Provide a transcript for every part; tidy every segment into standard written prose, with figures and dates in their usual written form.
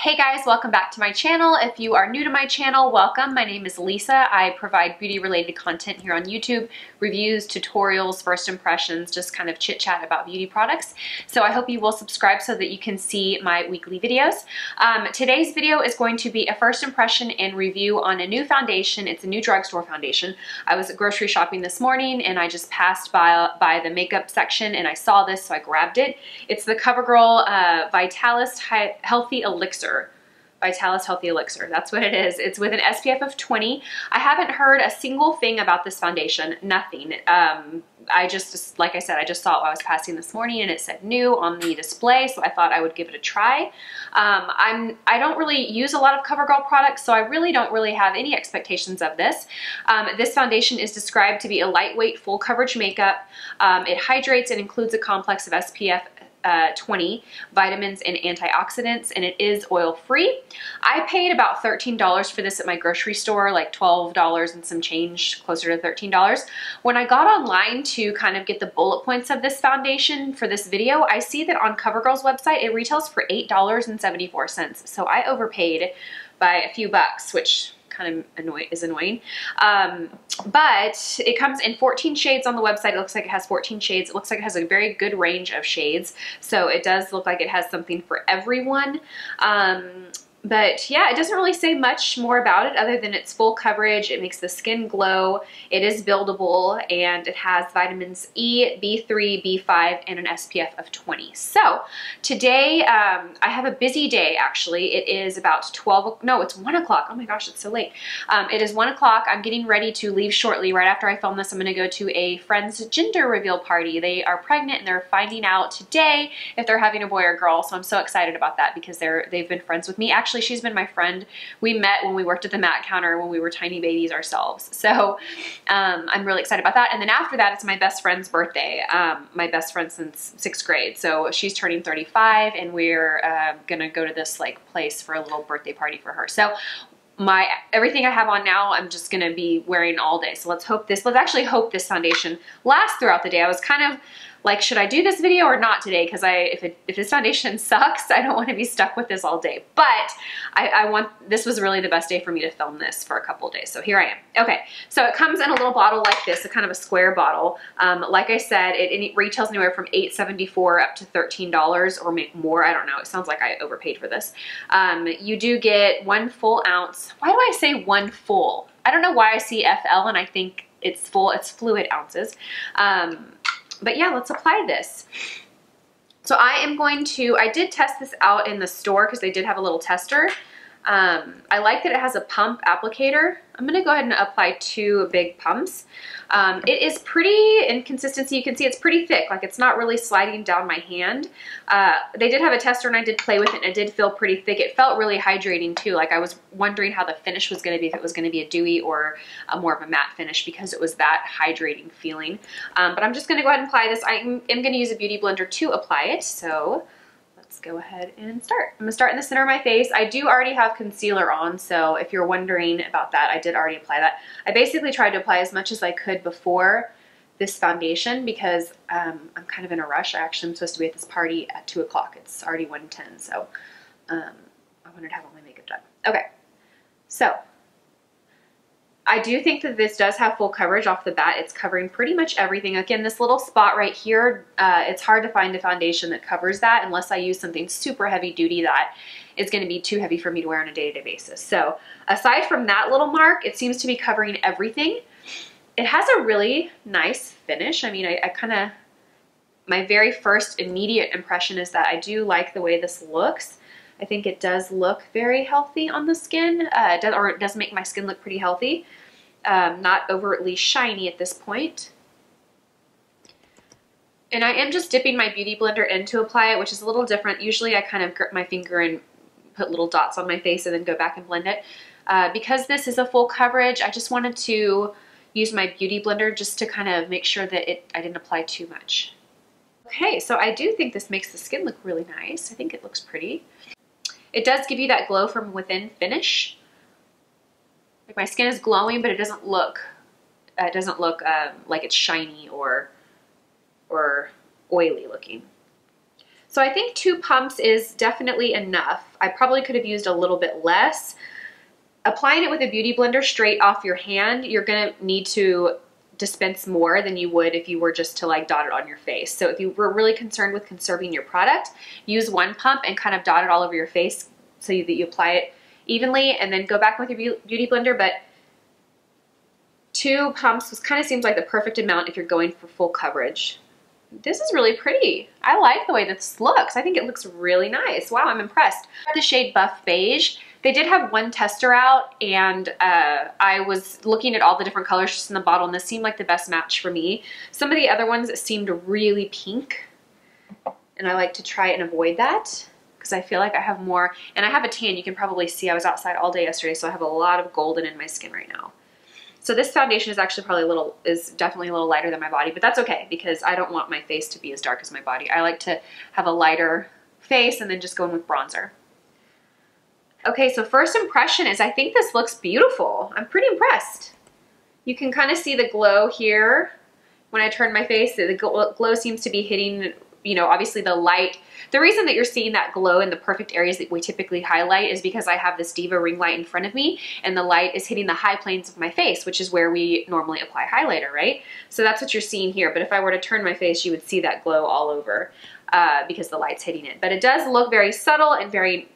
Hey guys, welcome back to my channel. If you are new to my channel, welcome. My name is Lisa. I provide beauty related content here on YouTube, reviews, tutorials, first impressions, just kind of chit chat about beauty products. So I hope you will subscribe so that you can see my weekly videos. Today's video is going to be a first impression and review on a new foundation. It's a new drugstore foundation. I was grocery shopping this morning and I just passed by the makeup section and I saw this, so I grabbed it. It's the Covergirl Vitalist Healthy Elixir. Vitalist Healthy Elixir, that's what it is. It's with an SPF of 20. I haven't heard a single thing about this foundation, nothing. I just, like I said, I just saw it while I was passing this morning and it said new on the display, so I thought I would give it a try. I don't really use a lot of CoverGirl products, so I really don't really have any expectations of this. This foundation is described to be a lightweight, full coverage makeup. It hydrates and includes a complex of SPF 20 vitamins and antioxidants, and it is oil-free. I paid about $13 for this at my grocery store, like $12 and some change, closer to $13. When I got online to kind of get the bullet points of this foundation for this video, I see that on CoverGirl's website it retails for $8.74, so I overpaid by a few bucks, which kind of is annoying. But it comes in 14 shades on the website. It looks like it has 14 shades. It looks like it has a very good range of shades. So it does look like it has something for everyone. But yeah, it doesn't really say much more about it other than it's full coverage. It makes the skin glow. It is buildable and it has vitamins E, B3, B5, and an SPF of 20. So today I have a busy day actually. It is about 12, no, it's 1 o'clock. Oh my gosh, it's so late. It is 1 o'clock. I'm getting ready to leave shortly. Right after I film this, I'm gonna go to a friend's gender reveal party. They are pregnant and they're finding out today if they're having a boy or girl. So I'm so excited about that because they've been friends with me. Actually, she's been my friend. We met when we worked at the mat counter when we were tiny babies ourselves. So I'm really excited about that. And then after that, it's my best friend's birthday. My best friend since 6th grade. So she's turning 35 and we're gonna go to this like place for a little birthday party for her. So everything I have on now, I'm just gonna be wearing all day. So let's actually hope this foundation lasts throughout the day. I was kind of like, should I do this video or not today? Because if this foundation sucks, I don't want to be stuck with this all day. But this was really the best day for me to film this for a couple of days. So here I am. Okay, so it comes in a little bottle like this, a kind of a square bottle. Like I said, it retails anywhere from $8.74 up to $13 or more. I don't know. It sounds like I overpaid for this. You do get 1 full ounce. Why do I say 1 full? I don't know why I see FL and I think it's full. It's fluid ounces. But yeah, let's apply this. So I did test this out in the store because they did have a little tester. I like that it has a pump applicator. I'm gonna go ahead and apply 2 big pumps. It is pretty, in consistency, you can see it's pretty thick, like it's not really sliding down my hand. They did have a tester and I did play with it and it did feel pretty thick. It felt really hydrating too, like I was wondering how the finish was gonna be, if it was gonna be a dewy or more of a matte finish because it was that hydrating feeling. But I'm just gonna go ahead and apply this. I am gonna use a beauty blender to apply it, so let's go ahead and start. I'm gonna start in the center of my face. I do already have concealer on, so if you're wondering about that, I did already apply that. I basically tried to apply as much as I could before this foundation because I'm kind of in a rush. I actually am supposed to be at this party at 2 o'clock. It's already 1:10, so I wanted to have all my makeup done. Okay, so I do think that this does have full coverage off the bat. It's covering pretty much everything. Again, this little spot right here, it's hard to find a foundation that covers that unless I use something super heavy duty that is gonna be too heavy for me to wear on a day-to-day basis. So aside from that little mark, it seems to be covering everything. It has a really nice finish. I mean, my very first immediate impression is that I do like the way this looks. I think it does look very healthy on the skin, it does make my skin look pretty healthy. Not overtly shiny at this point. And I am just dipping my beauty blender in to apply it, which is a little different. Usually I kind of grip my finger and put little dots on my face and then go back and blend it. Because this is a full coverage, I just wanted to use my beauty blender just to kind of make sure that I didn't apply too much. Okay, so I do think this makes the skin look really nice. I think it looks pretty. It does give you that glow from within finish. Like my skin is glowing, but it doesn't look like it's shiny or oily looking. So I think 2 pumps is definitely enough. I probably could have used a little bit less. Applying it with a beauty blender straight off your hand, you're gonna need to dispense more than you would if you were just to like dot it on your face. So if you were really concerned with conserving your product, use 1 pump and kind of dot it all over your face so that you apply it evenly, and then go back with your beauty blender. But 2 pumps kind of seems like the perfect amount if you're going for full coverage. This is really pretty. I like the way this looks. I think it looks really nice. Wow, I'm impressed. The shade Buff Beige. They did have 1 tester out, and I was looking at all the different colors just in the bottle, and this seemed like the best match for me. Some of the other ones seemed really pink, and I like to try and avoid that because I feel like I have more, and I have a tan. You can probably see I was outside all day yesterday, so I have a lot of golden in my skin right now. So this foundation is actually is definitely a little lighter than my body, but that's okay because I don't want my face to be as dark as my body. I like to have a lighter face and then just go in with bronzer. Okay, so first impression is I think this looks beautiful. I'm pretty impressed. You can kind of see the glow here. When I turn my face, the glow seems to be hitting, you know, obviously the light. The reason that you're seeing that glow in the perfect areas that we typically highlight is because I have this Diva ring light in front of me, and the light is hitting the high planes of my face, which is where we normally apply highlighter, right? So that's what you're seeing here. But if I were to turn my face, you would see that glow all over because the light's hitting it. But it does look very subtle and very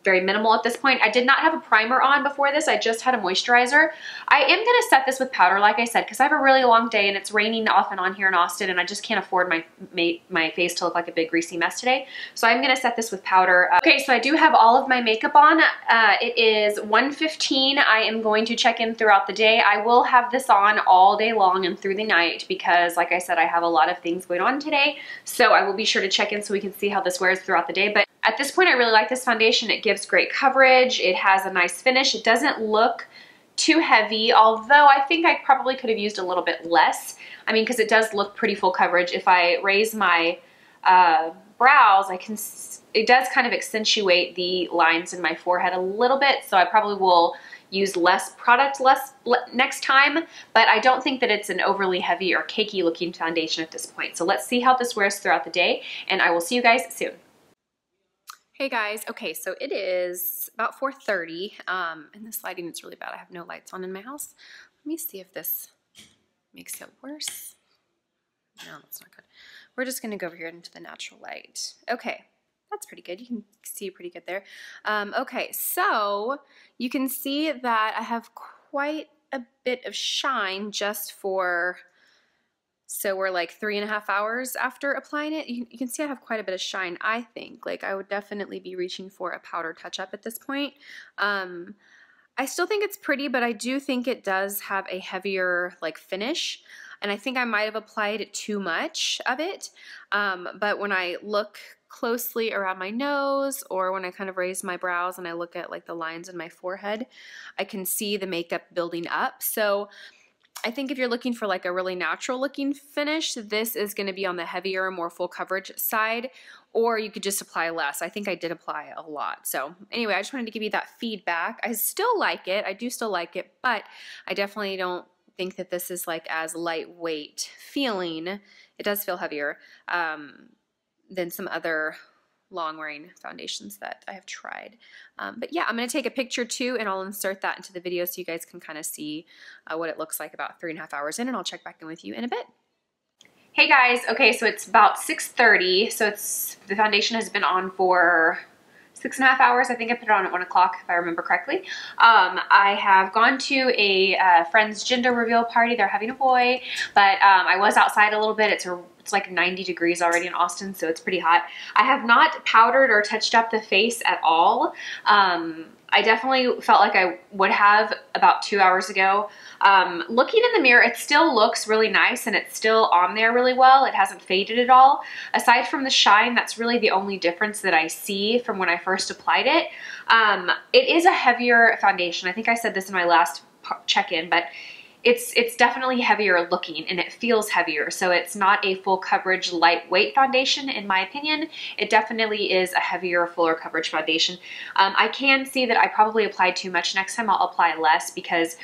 minimal at this point. I did not have a primer on before this. I just had a moisturizer. I am going to set this with powder, like I said, because I have a really long day and it's raining off and on here in Austin, and I just can't afford my face to look like a big greasy mess today. So I'm going to set this with powder. Okay, so I do have all of my makeup on. It is 1:15. I am going to check in throughout the day. I will have this on all day long and through the night because, like I said, I have a lot of things going on today. So I will be sure to check in so we can see how this wears throughout the day. But at this point, I really like this foundation. It gives great coverage. It has a nice finish. It doesn't look too heavy, although I think I probably could have used a little bit less. I mean, because it does look pretty full coverage. If I raise my brows, it does kind of accentuate the lines in my forehead a little bit, so I probably will use less product next time, but I don't think that it's an overly heavy or cakey looking foundation at this point. So let's see how this wears throughout the day, and I will see you guys soon. Hey guys, okay, so it is about 4:30, and this lighting is really bad. I have no lights on in my house. Let me see if this makes it worse. No, that's not good. We're just gonna go over here into the natural light. Okay, that's pretty good. You can see pretty good there. Okay, so you can see that I have quite a bit of shine just for, so we're like 3.5 hours after applying it. You can see I have quite a bit of shine, I think. Like I would definitely be reaching for a powder touch-up at this point. I still think it's pretty, but I do think it does have a heavier like finish. And I think I might have applied too much of it. But when I look closely around my nose, or when I kind of raise my brows and I look at like the lines in my forehead, I can see the makeup building up. So I think if you're looking for like a really natural looking finish, this is going to be on the heavier, more full coverage side, or you could just apply less. I think I did apply a lot. So anyway, I just wanted to give you that feedback. I still like it. I do still like it, but I definitely don't think that this is like as lightweight feeling. It does feel heavier than some other long-wearing foundations that I have tried. But yeah, I'm going to take a picture too, and I'll insert that into the video so you guys can kind of see what it looks like about 3.5 hours in, and I'll check back in with you in a bit. Hey guys, okay, so it's about 6:30, so the foundation has been on for 6.5 hours. I think I put it on at 1 o'clock if I remember correctly. I have gone to a friend's gender reveal party. They're having a boy, but I was outside a little bit. It's like 90 degrees already in Austin, so it's pretty hot. I have not powdered or touched up the face at all. I definitely felt like I would have about 2 hours ago. Looking in the mirror, it still looks really nice and it's still on there really well. It hasn't faded at all. Aside from the shine, that's really the only difference that I see from when I first applied it. It is a heavier foundation. I think I said this in my last check-in, but it's definitely heavier looking and it feels heavier. So it's not a full coverage lightweight foundation in my opinion. It definitely is a heavier, fuller coverage foundation. I can see that I probably applied too much. Next time I'll apply less because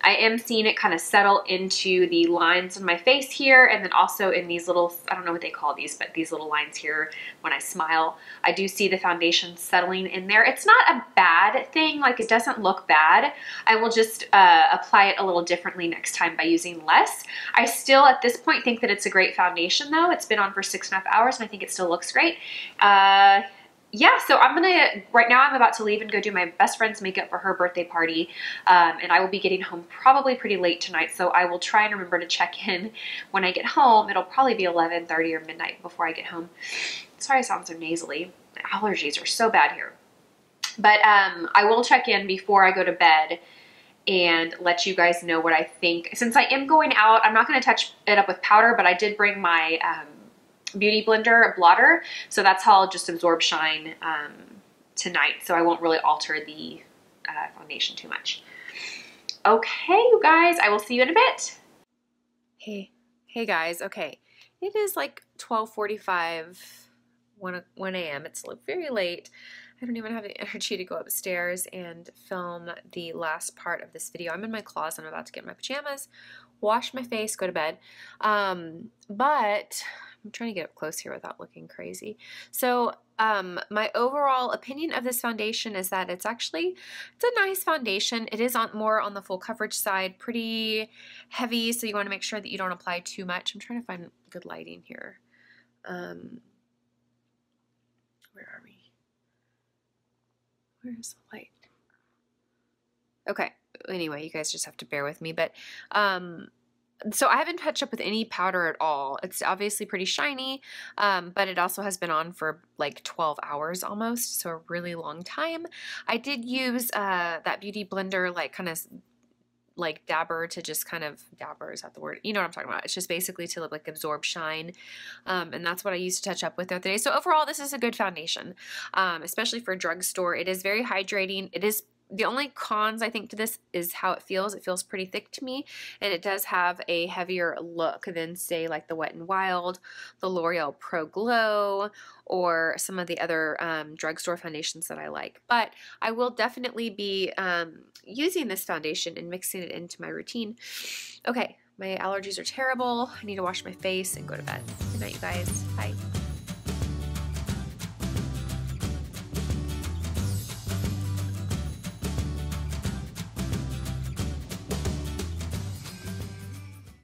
I am seeing it kind of settle into the lines on my face here, and then also in these little, I don't know what they call these, but these little lines here when I smile. I do see the foundation settling in there. It's not a bad thing, like it doesn't look bad. I will just apply it a little differently next time by using less. I still at this point think that it's a great foundation though. It's been on for 6.5 hours and I think it still looks great. Yeah, so right now I'm about to leave and go do my best friend's makeup for her birthday party. And I will be getting home probably pretty late tonight. So I will try and remember to check in when I get home. It'll probably be 11:30 or midnight before I get home. Sorry I sound so nasally. My allergies are so bad here. But I will check in before I go to bed and let you guys know what I think. Since I am going out, I'm not going to touch it up with powder, but I did bring my Beauty Blender blotter, so that's how I'll just absorb shine tonight, so I won't really alter the foundation too much. Okay, you guys, I will see you in a bit. Hey guys, okay. It is like 12:45, 1 a.m. It's very late. I don't even have the energy to go upstairs and film the last part of this video. I'm in my closet. I'm about to get my pajamas, wash my face, go to bed. But I'm trying to get up close here without looking crazy. So my overall opinion of this foundation is that it's a nice foundation. It is more on the full coverage side, pretty heavy, so you want to make sure that you don't apply too much. I'm trying to find good lighting here. Where are we? Where's the light? Okay, anyway, you guys just have to bear with me, but so I haven't touched up with any powder at all. It's obviously pretty shiny, but it also has been on for like 12 hours almost, so a really long time. I did use that Beauty Blender, like kind of like dabber to just kind of, dabber, is that the word? You know what I'm talking about. It's just basically to like absorb shine, and that's what I used to touch up with the other day. So overall, this is a good foundation, especially for a drugstore. It is very hydrating. It is. The only cons I think to this is how it feels. It feels pretty thick to me, and it does have a heavier look than say like the Wet n Wild, the L'Oreal Pro Glow, or some of the other drugstore foundations that I like. But I will definitely be using this foundation and mixing it into my routine. Okay, my allergies are terrible. I need to wash my face and go to bed. Good night, you guys. Bye.